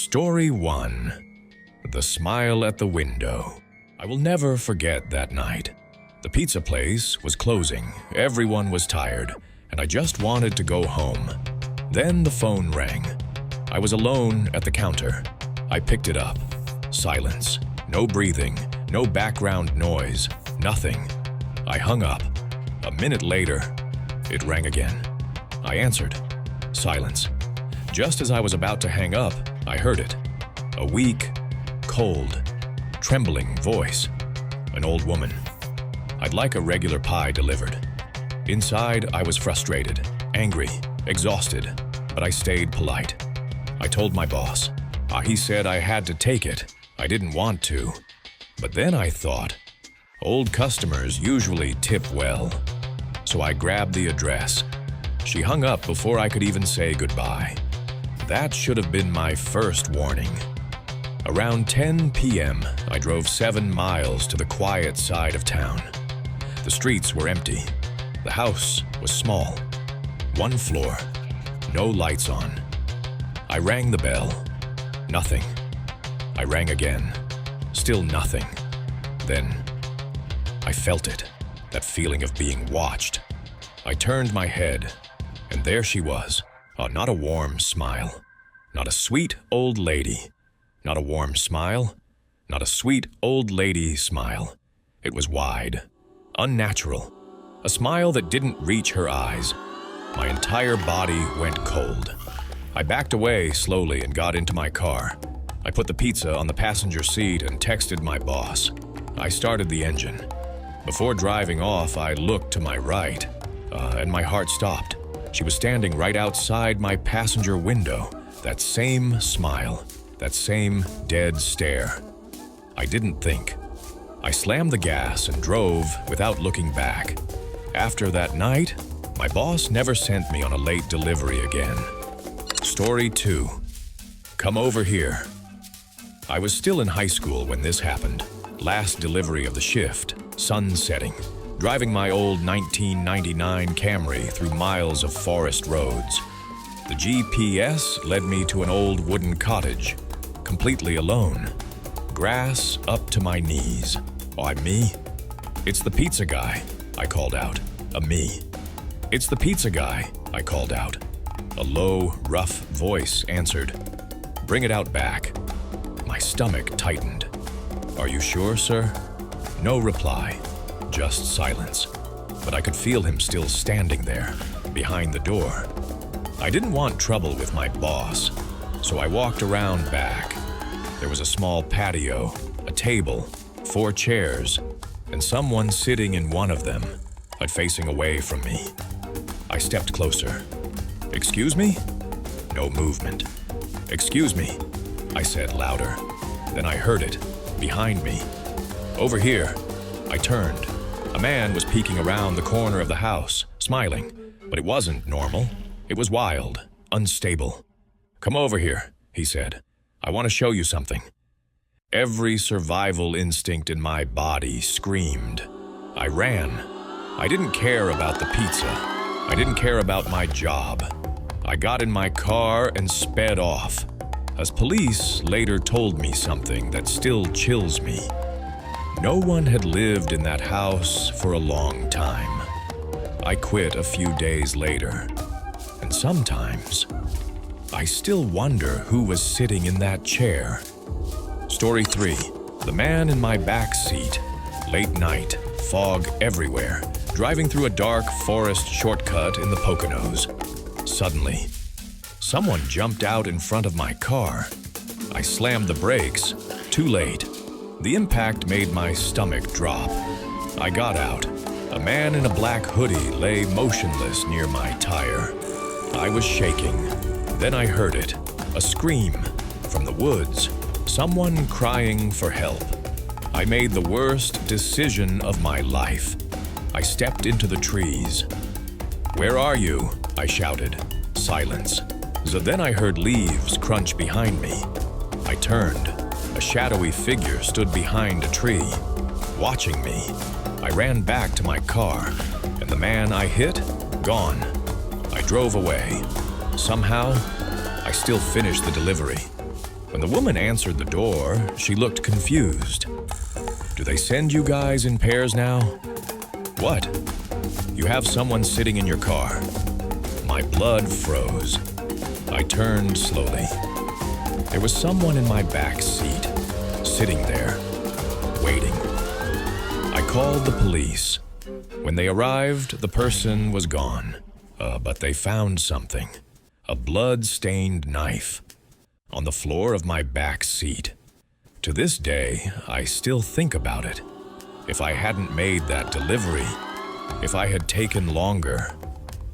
Story 1. The Smile at the Window. I will never forget that night. The pizza place was closing, everyone was tired, and I just wanted to go home. Then the phone rang. I was alone at the counter. I picked it up. Silence. No breathing, no background noise, nothing. I hung up. A minute later, it rang again. I answered. Silence. Just as I was about to hang up, I heard it. A weak, cold, trembling voice. An old woman. I'd like a regular pie delivered. Inside, I was frustrated, angry, exhausted, but I stayed polite. I told my boss. He said I had to take it. I didn't want to. But then I thought, old customers usually tip well. So I grabbed the address. She hung up before I could even say goodbye. That should have been my first warning. Around 10 p.m., I drove 7 miles to the quiet side of town. The streets were empty. The house was small. 1 floor. No lights on. I rang the bell. Nothing. I rang again. Still nothing. Then, I felt it. That feeling of being watched. I turned my head, and there she was. Not a warm smile. Not a sweet old lady. Not a warm smile. Not a sweet old lady smile. It was wide. Unnatural. A smile that didn't reach her eyes. My entire body went cold. I backed away slowly and got into my car. I put the pizza on the passenger seat and texted my boss. I started the engine. Before driving off, I looked to my right, and my heart stopped. She was standing right outside my passenger window. That same smile, that same dead stare. I didn't think. I slammed the gas and drove without looking back. After that night, my boss never sent me on a late delivery again. Story 2. Come over here. I was still in high school when this happened. Last delivery of the shift, sun setting. Driving my old 1999 Camry through miles of forest roads. The GPS led me to an old wooden cottage, completely alone. Grass up to my knees. Why me? It's the pizza guy, I called out. A me. It's the pizza guy, I called out. A low, rough voice answered. Bring it out back. My stomach tightened. Are you sure, sir? No reply. Just silence. But I could feel him still standing there, behind the door. I didn't want trouble with my boss, so I walked around back. There was a small patio, a table, 4 chairs, and someone sitting in one of them, but facing away from me. I stepped closer. Excuse me? No movement. Excuse me, I said louder. Then I heard it, behind me. Over here. I turned. A man was peeking around the corner of the house, smiling, but it wasn't normal. It was wild, unstable. Come over here, he said. I want to show you something. Every survival instinct in my body screamed. I ran. I didn't care about the pizza. I didn't care about my job. I got in my car and sped off. As police later told me something that still chills me. No one had lived in that house for a long time. I quit a few days later. And sometimes, I still wonder who was sitting in that chair. Story 3. The man in my back seat. Late night, fog everywhere, driving through a dark forest shortcut in the Poconos. Suddenly, someone jumped out in front of my car. I slammed the brakes, too late. The impact made my stomach drop. I got out. A man in a black hoodie lay motionless near my tire. I was shaking. Then I heard it. A scream from the woods. Someone crying for help. I made the worst decision of my life. I stepped into the trees. Where are you? I shouted. Silence. So then I heard leaves crunch behind me. I turned. A shadowy figure stood behind a tree, watching me. I ran back to my car, and the man I hit, gone. I drove away. Somehow, I still finished the delivery. When the woman answered the door, she looked confused. Do they send you guys in pairs now? What? You have someone sitting in your car. My blood froze. I turned slowly. There was someone in my back seat, sitting there, waiting. I called the police. When they arrived, the person was gone. But they found something. A blood-stained knife on the floor of my back seat. To this day, I still think about it. If I hadn't made that delivery, if I had taken longer,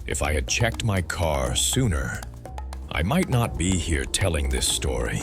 if I had checked my car sooner, I might not be here telling this story.